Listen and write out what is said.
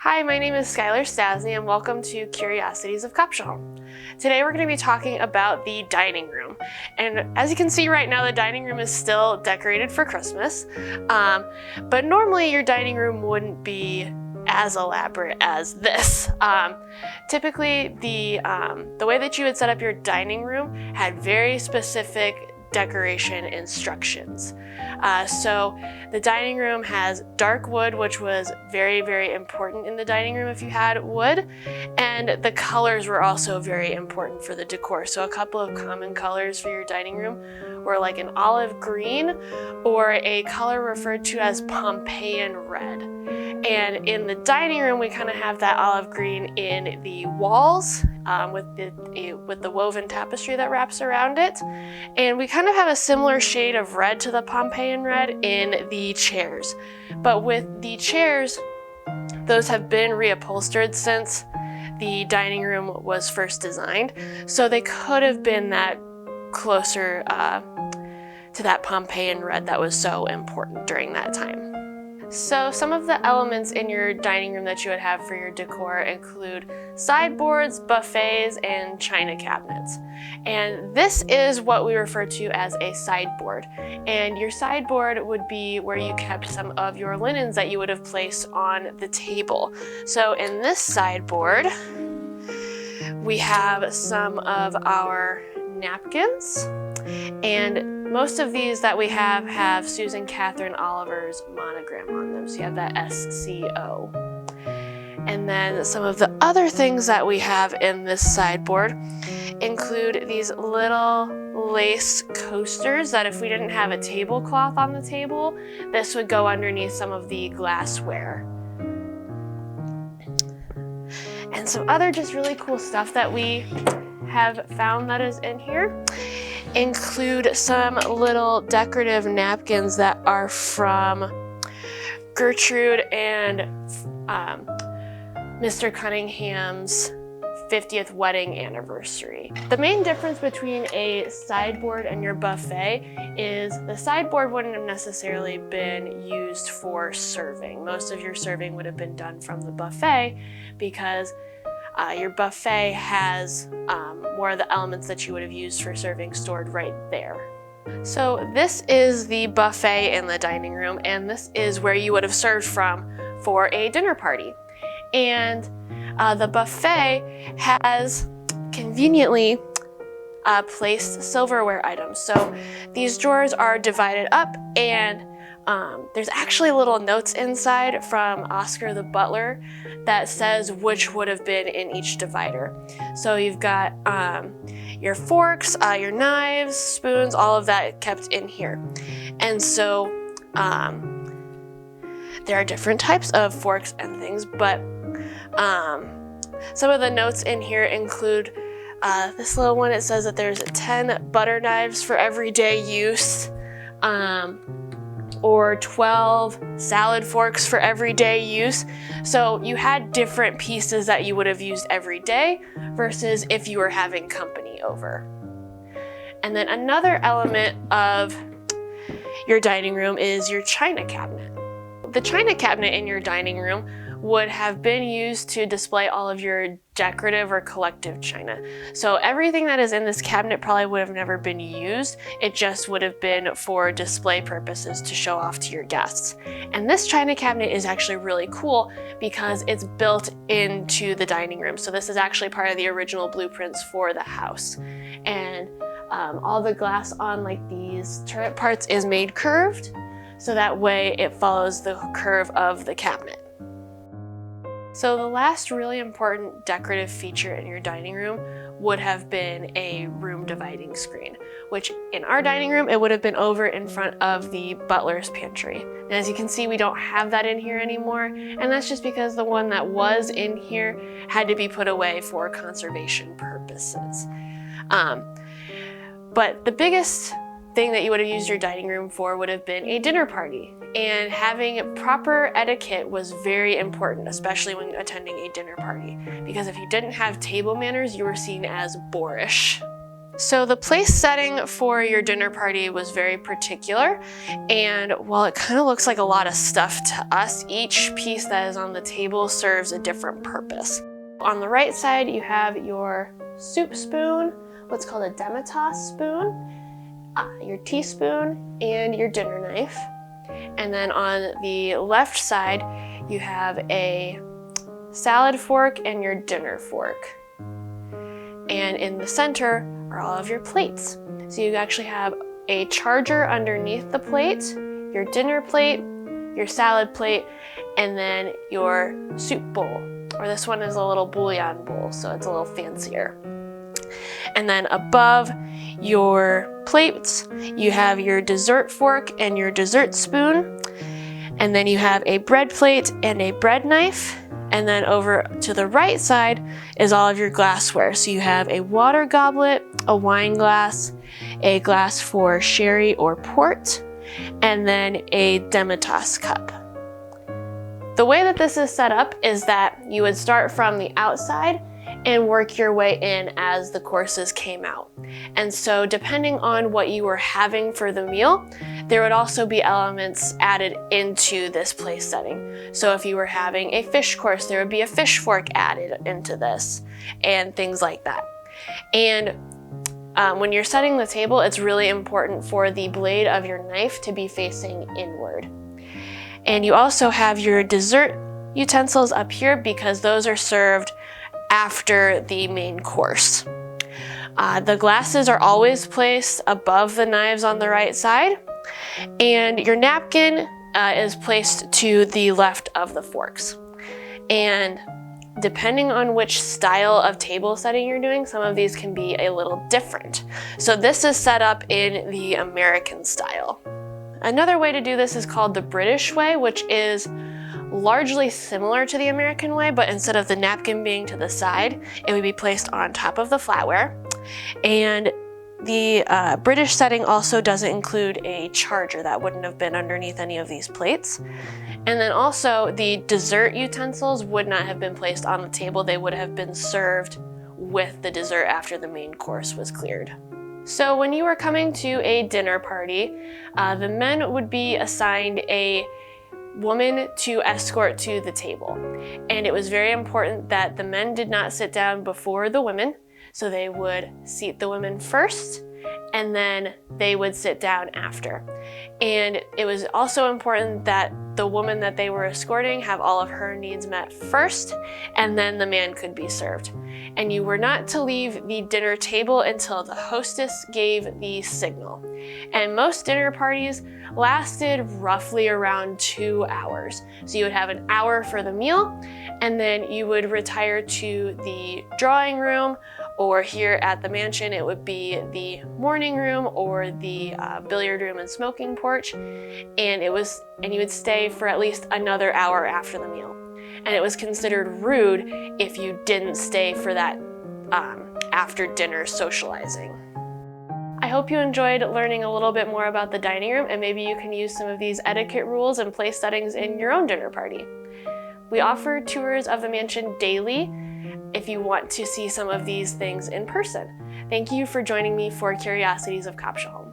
Hi, my name is Skylar Stasney and welcome to Curiosities of Copshaholm. Today we're going to be talking about the dining room. And as you can see right now, the dining room is still decorated for Christmas. But normally your dining room wouldn't be as elaborate as this. Typically the way that you would set up your dining room had very specific decoration instructions. So the dining room has dark wood, which was very, very important in the dining room if you had wood. And the colors were also very important for the decor. So a couple of common colors for your dining room were like an olive green or a color referred to as Pompeian red. And in the dining room, we kind of have that olive green in the walls with the woven tapestry that wraps around it. And we kind of have a similar shade of red to the Pompeian red in the chairs. But with the chairs, those have been reupholstered since the dining room was first designed. So they could have been that closer to that Pompeian red that was so important during that time. So some of the elements in your dining room that you would have for your decor include sideboards, buffets, and china cabinets. And this is what we refer to as a sideboard. And your sideboard would be where you kept some of your linens that you would have placed on the table. So in this sideboard, we have some of our napkins, and most of these that we have Susan Catherine Oliver's monogram on them, so you have that SCO. And then some of the other things that we have in this sideboard include these little lace coasters that if we didn't have a tablecloth on the table, this would go underneath some of the glassware. And some other just really cool stuff that we have found that is in here include some little decorative napkins that are from Gertrude and Mr. Cunningham's 50th wedding anniversary. The main difference between a sideboard and your buffet is the sideboard wouldn't have necessarily been used for serving. Most of your serving would have been done from the buffet because your buffet has more of the elements that you would have used for serving stored right there. So this is the buffet in the dining room, and this is where you would have served from for a dinner party. And the buffet has conveniently placed silverware items. So these drawers are divided up, and there's actually little notes inside from Oscar the butler that says which would have been in each divider. So you've got your forks, your knives, spoons, all of that kept in here. And so there are different types of forks and things, but some of the notes in here include this little one. It says that there's 10 butter knives for everyday use. Or 12 salad forks for everyday use. So you had different pieces that you would have used every day versus if you were having company over. And then another element of your dining room is your china cabinet. The china cabinet in your dining room would have been used to display all of your decorative or collective china. So everything that is in this cabinet probably would have never been used. It just would have been for display purposes to show off to your guests. And this china cabinet is actually really cool because it's built into the dining room. So this is actually part of the original blueprints for the house. And all the glass on like these turret parts is made curved, so that way it follows the curve of the cabinet. So the last really important decorative feature in your dining room would have been a room dividing screen, which in our dining room, it would have been over in front of the butler's pantry. And as you can see, we don't have that in here anymore. And that's just because the one that was in here had to be put away for conservation purposes. But the biggest thing that you would have used your dining room for would have been a dinner party. And having proper etiquette was very important, especially when attending a dinner party. Because if you didn't have table manners, you were seen as boorish. So the place setting for your dinner party was very particular, and while it kind of looks like a lot of stuff to us, each piece that is on the table serves a different purpose. On the right side, you have your soup spoon, what's called a demitasse spoon, your teaspoon, and your dinner knife. And then on the left side, you have a salad fork and your dinner fork. And in the center are all of your plates. So you actually have a charger underneath the plate, your dinner plate, your salad plate, and then your soup bowl. Or this one is a little bouillon bowl, so it's a little fancier. And then above your plates, you have your dessert fork and your dessert spoon. And then you have a bread plate and a bread knife. And then over to the right side is all of your glassware. So you have a water goblet, a wine glass, a glass for sherry or port, and then a demitasse cup. The way that this is set up is that you would start from the outside and work your way in as the courses came out. And so depending on what you were having for the meal, there would also be elements added into this place setting. So if you were having a fish course, there would be a fish fork added into this and things like that. And when you're setting the table, it's really important for the blade of your knife to be facing inward. And you also have your dessert utensils up here because those are served after the main course. The glasses are always placed above the knives on the right side, and your napkin is placed to the left of the forks. And depending on which style of table setting you're doing, some of these can be a little different. So this is set up in the American style. Another way to do this is called the British way, which is largely similar to the American way, but instead of the napkin being to the side, it would be placed on top of the flatware. And the British setting also doesn't include a charger. That wouldn't have been underneath any of these plates. And then also the dessert utensils would not have been placed on the table. They would have been served with the dessert after the main course was cleared. So when you were coming to a dinner party, the men would be assigned a woman to escort to the table. And it was very important that the men did not sit down before the women. So they would seat the women first, and then they would sit down after. And it was also important that the woman that they were escorting have all of her needs met first, and then the man could be served. And you were not to leave the dinner table until the hostess gave the signal. And most dinner parties lasted roughly around 2 hours. So you would have an hour for the meal, and then you would retire to the drawing room, or here at the mansion, it would be the morning room or the billiard room and smoking porch. And you would stay for at least another hour after the meal. And it was considered rude if you didn't stay for that after dinner socializing. I hope you enjoyed learning a little bit more about the dining room, and maybe you can use some of these etiquette rules and place settings in your own dinner party. We offer tours of the mansion daily if you want to see some of these things in person. Thank you for joining me for Curiosities of Copshaholm.